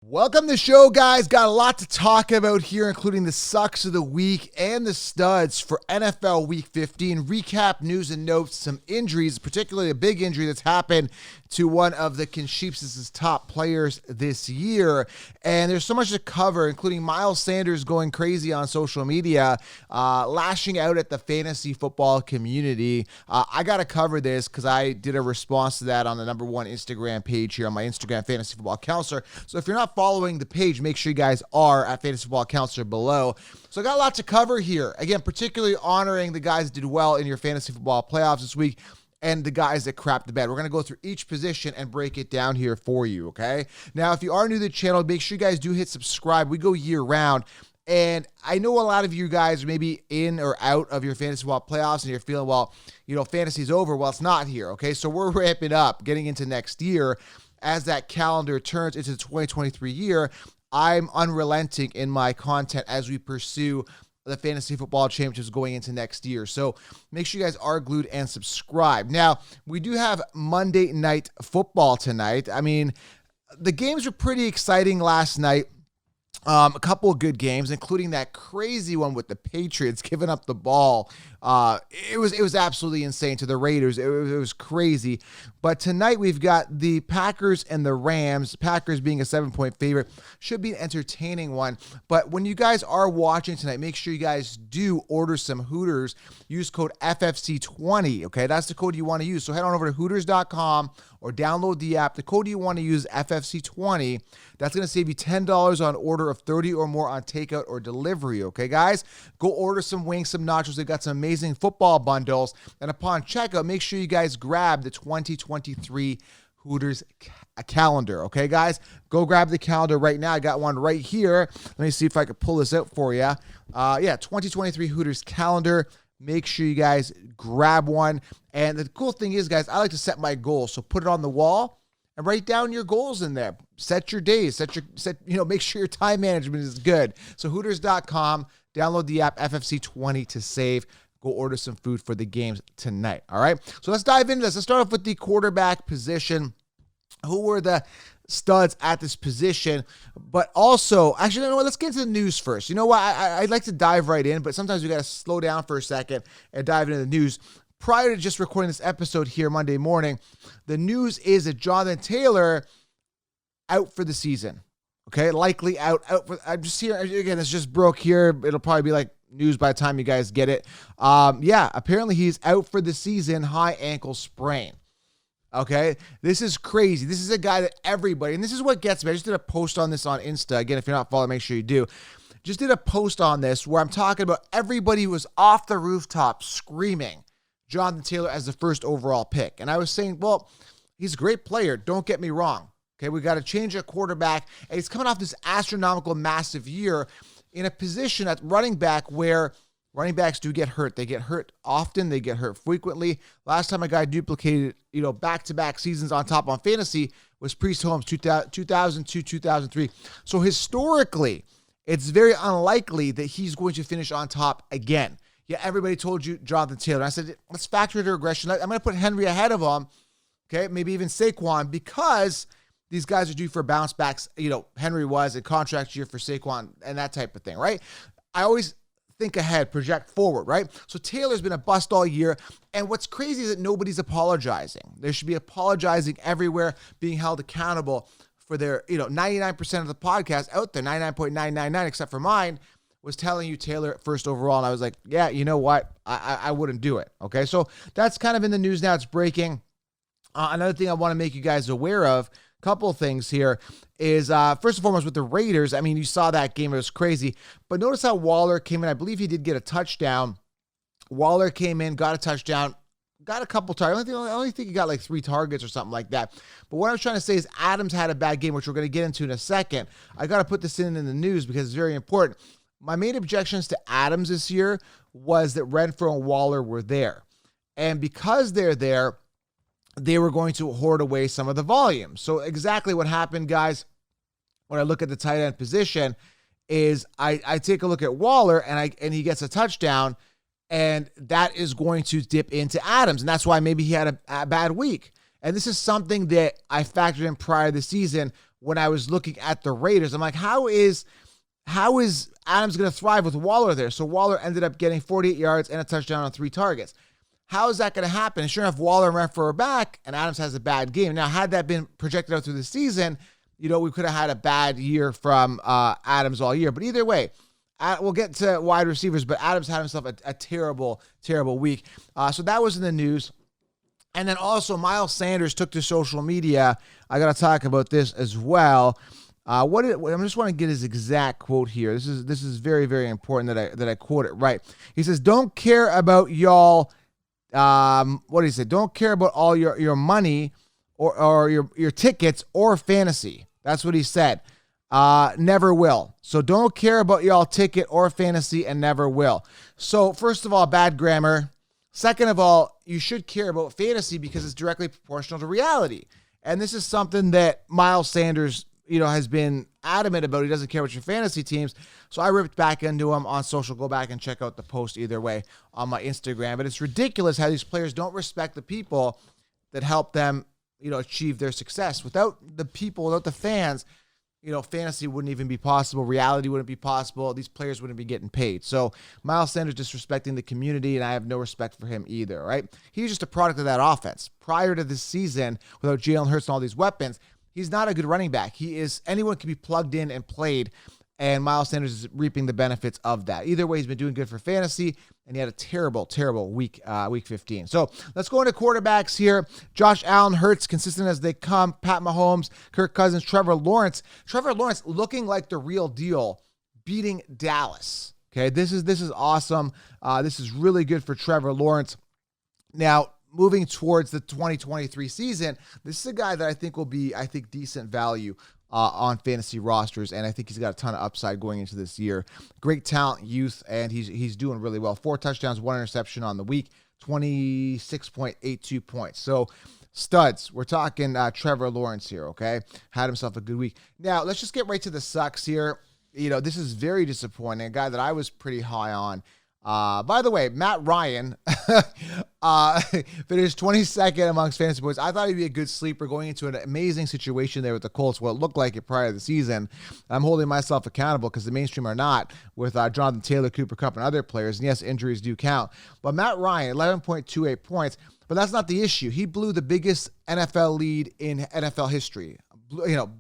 Welcome to the show, guys. Got a lot to talk about here, including the sucks of the week and the studs for NFL Week 15. Recap, news, and notes, some injuries, particularly a big injury that's happened to one of the Conchiefs' top players this year. And there's so much to cover, including Miles Sanders going crazy on social media, lashing out at the fantasy football community. I got to cover this because I did a response to that on the number one Instagram page here on my Instagram, Fantasy Football Counselor. So if you're not following the page, make sure you guys are at Fantasy Football Counselor below. So I got a lot to cover here. Again, particularly honoring the guys that did well in your fantasy football playoffs this week and the guys that crapped the bed. We're going to go through each position and break it down here for you, okay? Now, if you are new to the channel, make sure you guys do hit subscribe. We go year round. And I know a lot of you guys are maybe in or out of your fantasy football playoffs and you're feeling, well, fantasy's over. Well, it's not here, okay? So we're ramping up, getting into next year. As that calendar turns into the 2023 year, I'm unrelenting in my content as we pursue the fantasy football championships going into next year. So make sure you guys are glued and subscribe. Now, we do have Monday Night Football tonight. I mean, the games were pretty exciting last night. A couple of good games, including that crazy one with the Patriots giving up the ball. It was absolutely insane to the Raiders. It was crazy. But tonight we've got the Packers and the Rams. Packers being a 7-point favorite. Should be an entertaining one. But when you guys are watching tonight, make sure you guys do order some Hooters. Use code FFC20. Okay, that's the code you want to use. So head on over to Hooters.com or download the app. The code you want to use, FFC20. That's going to save you $10 on order of 30 or more on takeout or delivery. Okay, guys? Go order some wings, some nachos. They've got some amazing football bundles. And upon checkout, make sure you guys grab the 2023 Hooters calendar. Okay, guys? Go grab the calendar right now. I got one right here. Let me see if I can pull this out for you. 2023 Hooters calendar. Make sure you guys grab one. And the cool thing is, guys, I like to set my goals. So put it on the wall and write down your goals in there. Set your days. Make sure your time management is good. So Hooters.com, download the app FFC20 to save. Go order some food for the games tonight. All right. So let's dive into this. Let's start off with the quarterback position. Who were the studs at this position? But also, actually, you know what? Let's get into the news first. You know what? I'd like to dive right in, but sometimes we got to slow down for a second and dive into the news. Prior to just recording this episode here Monday morning, the news is that Jonathan Taylor out for the season. Okay, likely out for. I'm just here again. It's just broke here. It'll probably be like news by the time you guys get it. Apparently he's out for the season. High ankle sprain. Okay, this is crazy. This is a guy that everybody, and this is what gets me. I just did a post on this on Insta. Again, if you're not following, make sure you do. Just did a post on this where I'm talking about everybody who was off the rooftop screaming Jonathan Taylor as the first overall pick. And I was saying, well, he's a great player. Don't get me wrong. Okay, we got to change a quarterback. And he's coming off this astronomical, massive year in a position at running back where running backs do get hurt. They get hurt often. They get hurt frequently. Last time a guy duplicated, back-to-back seasons on top on fantasy was Priest Holmes, 2002, 2003. So historically, it's very unlikely that he's going to finish on top again. Yeah, everybody told you Jonathan Taylor. I said, let's factor the regression. I'm going to put Henry ahead of him, okay, maybe even Saquon, because these guys are due for bounce backs. Henry was a contract year for Saquon and that type of thing, right? I always think ahead, project forward, right? So Taylor's been a bust all year. And what's crazy is that nobody's apologizing. There should be apologizing everywhere, being held accountable for their, 99% of the podcast out there, 99.999, except for mine, was telling you Taylor first overall. And I was like, yeah, you know what? I wouldn't do it. Okay. So that's kind of in the news now. It's breaking. Another thing I want to make you guys aware of, a couple of things here, is first and foremost with the Raiders. I mean, you saw that game. It was crazy. But notice how Waller came in. I believe he did get a touchdown. Waller came in, got a touchdown, got a couple targets. I only think he got like 3 targets or something like that. But what I was trying to say is Adams had a bad game, which we're going to get into in a second. I got to put this in the news because it's very important. My main objections to Adams this year was that Renfrow and Waller were there. And because they're there, they were going to hoard away some of the volume. So exactly what happened, guys, when I look at the tight end position is I take a look at Waller and he gets a touchdown, and that is going to dip into Adams. And that's why maybe he had a bad week. And this is something that I factored in prior to the season when I was looking at the Raiders. I'm like, how is Adams going to thrive with Waller there? So Waller ended up getting 48 yards and a touchdown on 3 targets. How is that going to happen? And sure enough, Waller ran for a back, and Adams has a bad game. Now, had that been projected out through the season, we could have had a bad year from Adams all year. But either way, we'll get to wide receivers, but Adams had himself a terrible, terrible week. So that was in the news. And then also, Miles Sanders took to social media. I got to talk about this as well. I just want to get his exact quote here. This is very, very important that I quote it right. He says, "Don't care about y'all." What did he say? Don't care about all your money or your tickets or fantasy. That's what he said. Never will. So don't care about y'all ticket or fantasy and never will. So first of all, bad grammar. Second of all, you should care about fantasy because it's directly proportional to reality. And this is something that Miles Sanders, has been adamant about. He doesn't care about your fantasy teams. So I ripped back into him on social. Go back and check out the post either way on my Instagram. But it's ridiculous how these players don't respect the people that help them, achieve their success. Without the people, without the fans, fantasy wouldn't even be possible. Reality wouldn't be possible. These players wouldn't be getting paid. So Miles Sanders disrespecting the community, and I have no respect for him either, right? He's just a product of that offense. Prior to this season, without Jalen Hurts and all these weapons, he's not a good running back. Anyone can be plugged in and played, and Miles Sanders is reaping the benefits of that. Either way, he's been doing good for fantasy, and he had a terrible, terrible week 15. So let's go into quarterbacks here. Josh Allen, Hurts, consistent as they come. Pat Mahomes, Kirk Cousins, Trevor Lawrence. Trevor Lawrence looking like the real deal, beating Dallas. Okay, this is awesome. This is really good for Trevor Lawrence. Now, moving towards the 2023 season, this is a guy that I think will be, decent value on fantasy rosters, and I think he's got a ton of upside going into this year. Great talent, youth, and he's doing really well. 4 touchdowns, 1 interception on the week, 26.82 points. So studs. We're talking Trevor Lawrence here, okay? Had himself a good week. Now, let's just get right to the sucks here. This is very disappointing. A guy that I was pretty high on. By the way, Matt Ryan finished 22nd amongst fantasy points. I thought he'd be a good sleeper going into an amazing situation there with the Colts. Well, it looked like it prior to the season. I'm holding myself accountable because the mainstream are not with Jonathan Taylor, Cooper Kupp, and other players. And yes, injuries do count. But Matt Ryan, 11.28 points. But that's not the issue. He blew the biggest NFL lead in NFL history.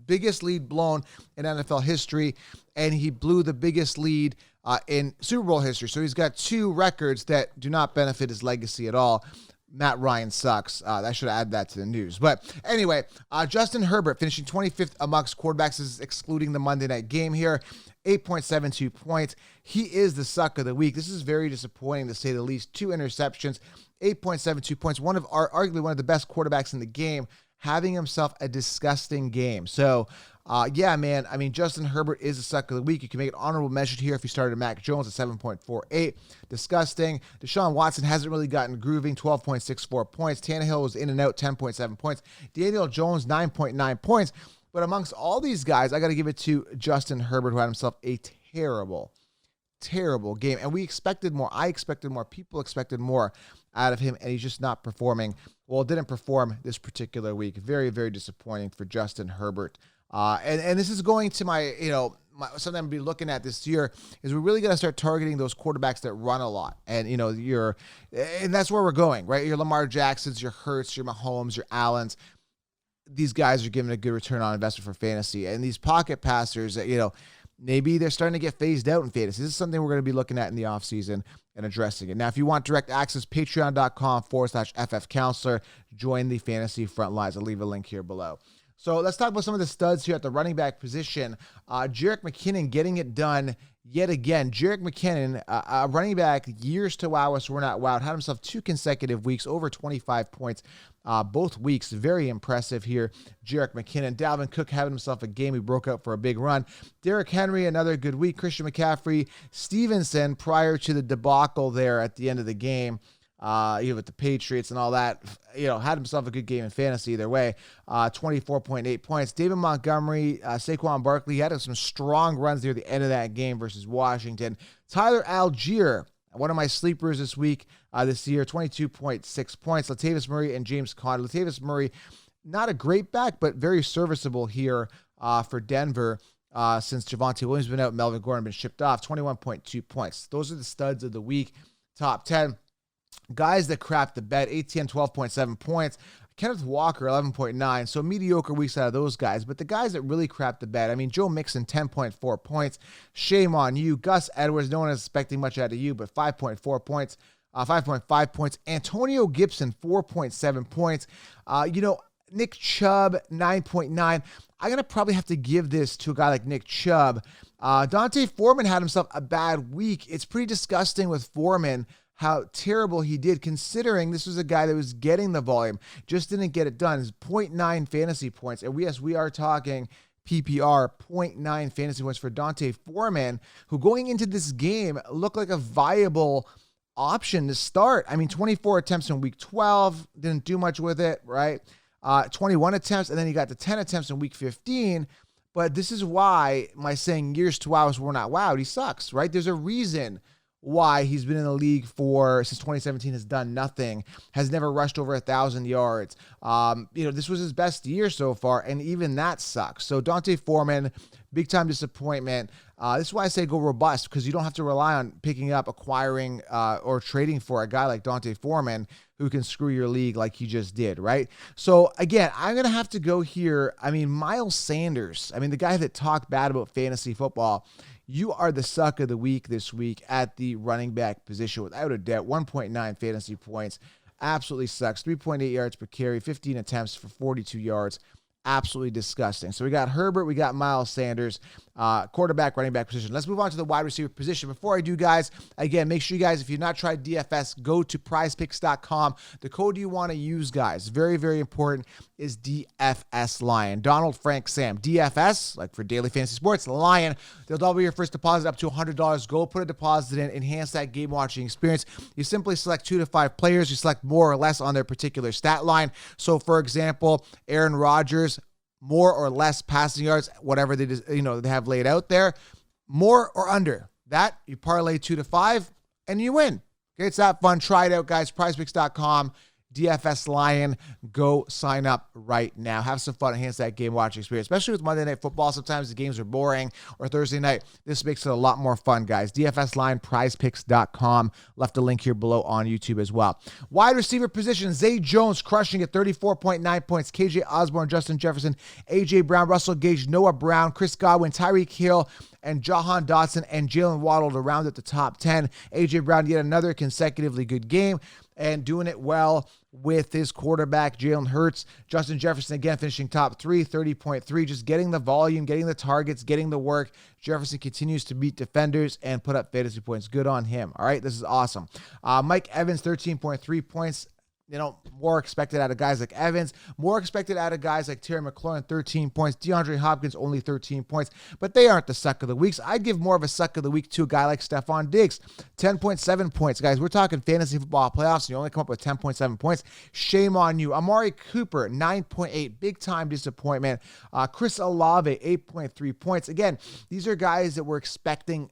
Biggest lead blown in NFL history. And he blew the biggest lead in Super Bowl history. So he's got 2 records that do not benefit his legacy at all. Matt Ryan sucks. I should add that to the news. But anyway, Justin Herbert finishing 25th amongst quarterbacks. This is excluding the Monday night game here. 8.72 points. He is the suck of the week. This is very disappointing to say the least. 2 interceptions, 8.72 points. Arguably one of the best quarterbacks in the game, having himself a disgusting game. So, yeah, man, Justin Herbert is the suck of the week. You can make an honorable mention here if you started Mac Jones at 7.48. Disgusting. Deshaun Watson hasn't really gotten grooving, 12.64 points. Tannehill was in and out, 10.7 points. Daniel Jones, 9.9 points. But amongst all these guys, I got to give it to Justin Herbert, who had himself a terrible, terrible game. And we expected more. I expected more. People expected more out of him, and he's just not performing. Well, didn't perform this particular week. Very, very disappointing for Justin Herbert. And this is going to my something I'm going to be looking at this year is we're really going to start targeting those quarterbacks that run a lot. And, and that's where we're going, right? Your Lamar Jacksons, your Hurts, your Mahomes, your Allens. These guys are giving a good return on investment for fantasy. And these pocket passers, maybe they're starting to get phased out in fantasy. This is something we're going to be looking at in the offseason and addressing it. Now, if you want direct access, patreon.com/FFcounselor. Join the fantasy front lines. I'll leave a link here below. So let's talk about some of the studs here at the running back position. Jerick McKinnon getting it done yet again. Jerick McKinnon, a running back, years to wow us, we're not wowed. Had himself 2 consecutive weeks, over 25 points both weeks. Very impressive here, Jerick McKinnon. Dalvin Cook having himself a game. He broke out for a big run. Derrick Henry, another good week. Christian McCaffrey, Stevenson, prior to the debacle there at the end of the game, with the Patriots and all that, had himself a good game in fantasy either way. 24.8 points. David Montgomery, Saquon Barkley had some strong runs near the end of that game versus Washington. Tyler Algier, one of my sleepers this week, this year, 22.6 points. Latavius Murray and James Conner. Latavius Murray, not a great back, but very serviceable here for Denver since Javonte Williams has been out, Melvin Gordon been shipped off, 21.2 points. Those are the studs of the week. Top 10. Guys that crapped the bed, ATN 12.7 points. Kenneth Walker, 11.9. So mediocre weeks out of those guys. But the guys that really crapped the bed, I mean, Joe Mixon, 10.4 points. Shame on you. Gus Edwards, no one is expecting much out of you, but 5.4 points. 5.5 points. Antonio Gibson, 4.7 points. Nick Chubb, 9.9. I'm going to probably have to give this to a guy like Nick Chubb. Dante Foreman had himself a bad week. It's pretty disgusting with Foreman how terrible he did, considering this was a guy that was getting the volume, just didn't get it done. It's 0.9 fantasy points. And we are talking PPR, 0.9 fantasy points for Dante Foreman, who going into this game looked like a viable option to start. I mean, 24 attempts in week 12, didn't do much with it, right? 21 attempts, and then he got to 10 attempts in week 15. But this is why my saying years to wows were not wowed. He sucks, right? There's a reason why he's been in the league since 2017, has done nothing, has never rushed over 1,000 yards. This was his best year so far, and even that sucks. So Dante Foreman, big time disappointment. This is why I say go robust, because you don't have to rely on picking up, acquiring, or trading for a guy like Dante Foreman who can screw your league like he just did, right? So again, I'm going to have to go here. I mean, Miles Sanders, the guy that talked bad about fantasy football, you are the suck of the week this week at the running back position, without a doubt. 1.9 fantasy points. Absolutely sucks. 3.8 yards per carry, 15 attempts for 42 yards. Absolutely disgusting. So we got Herbert, we got Miles Sanders, quarterback, running back position. Let's move on to the wide receiver position. Before I do, guys, again, make sure you guys, if you've not tried DFS, go to PrizePicks.com. The code you want to use, guys, very, very important, is DFS Lion. Donald Frank Sam. DFS, like for daily fantasy sports, Lion. They'll double your first deposit up to $100. Go put a deposit in, enhance that game watching experience. You simply select 2 to 5 players. You select more or less on their particular stat line. So, for example, Aaron Rodgers, more or less passing yards, whatever they have laid out there, more or under that, you parlay 2 to 5 and you win. Okay, it's that fun. Try it out, guys. PrizePicks.com. DFS Lion, go sign up right now. Have some fun, enhance that game watching experience, especially with Monday Night Football. Sometimes the games are boring, or Thursday night. This makes it a lot more fun, guys. DFS Lion, PrizePicks.com. Left a link here below on YouTube as well. Wide receiver position, Zay Jones crushing at 34.9 points. KJ Osborne, Justin Jefferson, AJ Brown, Russell Gage, Noah Brown, Chris Godwin, Tyreek Hill, and Jahan Dotson and Jalen Waddle to round at the top 10. AJ Brown, yet another consecutively good game, and doing it well with his quarterback, Jalen Hurts. Justin Jefferson, again, finishing top 3, 30.3, just getting the volume, getting the targets, getting the work. Jefferson continues to beat defenders and put up fantasy points. Good on him. All right, this is awesome. Mike Evans, 13.3 points. More expected out of guys like Evans, more expected out of guys like Terry McLaurin, 13 points. DeAndre Hopkins, only 13 points, but they aren't the suck of the weeks. I'd give more of a suck of the week to a guy like Stephon Diggs, 10.7 points. Guys, we're talking fantasy football playoffs, and you only come up with 10.7 points. Shame on you. Amari Cooper, 9.8, big time disappointment. Chris Olave, 8.3 points. Again, these are guys that we're expecting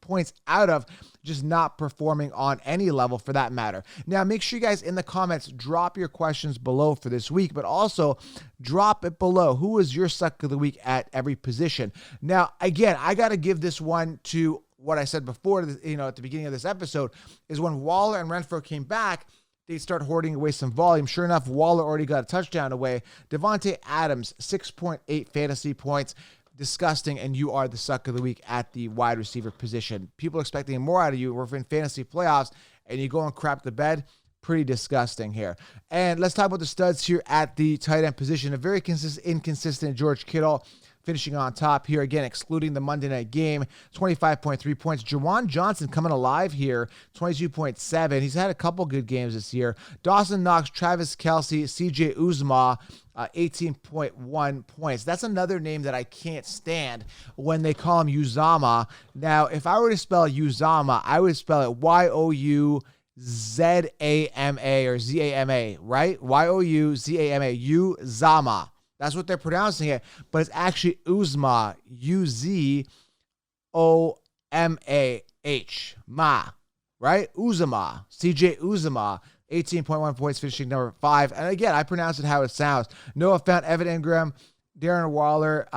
points out of, just not performing on any level for that matter. Now, make sure you guys in the comments drop your questions below for this week, but also drop it below. Who is your suck of the week at every position? Now, again, I got to give this one to what I said before, at the beginning of this episode, is when Waller and Renfro came back, they start hoarding away some volume. Sure enough, Waller already got a touchdown away. Devontae Adams, 6.8 fantasy points. Disgusting, and you are the suck of the week at the wide receiver position. People are expecting more out of you. We're in fantasy playoffs, and you go and crap the bed. Pretty disgusting here. And let's talk about the studs here at the tight end position. A very inconsistent George Kittle finishing on top here, again, excluding the Monday night game, 25.3 points. Jawan Johnson coming alive here, 22.7. He's had a couple good games this year. Dawson Knox, Travis Kelce, CJ Uzomah, 18.1 points. That's another name that I can't stand when they call him Uzomah. Now, if I were to spell Uzomah, I would spell it Youzama or Zama, right? Youzama, Uzomah. That's what they're pronouncing it, but it's actually Uzomah, Uzomah, right? Uzomah, CJ Uzomah, 18.1 points, finishing number 5. And again, I pronounce it how it sounds. Noah Fant, Evan Ingram, Darren Waller,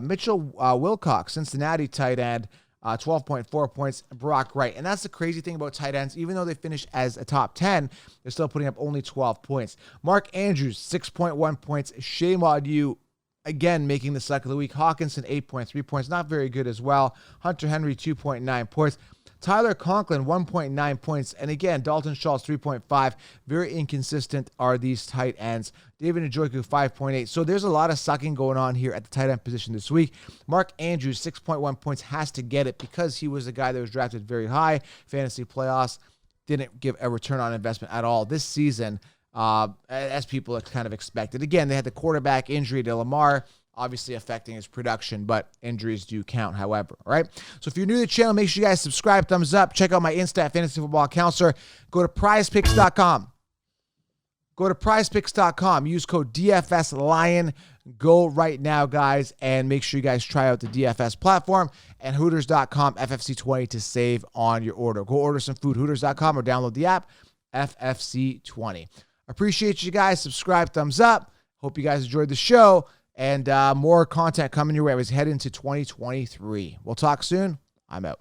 Mitchell Wilcox, Cincinnati tight end, 12.4 points, Brock Wright. And that's the crazy thing about tight ends. Even though they finish as a top 10, they're still putting up only 12 points. Mark Andrews, 6.1 points. Shame on you, again, making the suck of the week. Hawkinson, 8.3 points. Not very good as well. Hunter Henry, 2.9 points. Tyler Conklin, 1.9 points. And again, Dalton Schultz, 3.5. Very inconsistent are these tight ends. David Njoku, 5.8. So there's a lot of sucking going on here at the tight end position this week. Mark Andrews, 6.1 points, has to get it because he was a guy that was drafted very high. Fantasy playoffs didn't give a return on investment at all this season, as people had kind of expected. Again, they had the quarterback injury to Lamar, obviously affecting his production, but injuries do count, however. All right. So if you're new to the channel, make sure you guys subscribe, thumbs up, check out my Insta Fantasy Football Counselor. Go to PrizePicks.com. Go to PrizePicks.com. Use code DFSLion. Go right now, guys, and make sure you guys try out the DFS platform and Hooters.com FFC20 to save on your order. Go order some food, Hooters.com, or download the app FFC20. Appreciate you guys. Subscribe, thumbs up. Hope you guys enjoyed the show. And more content coming your way as we head into 2023. We'll talk soon. I'm out.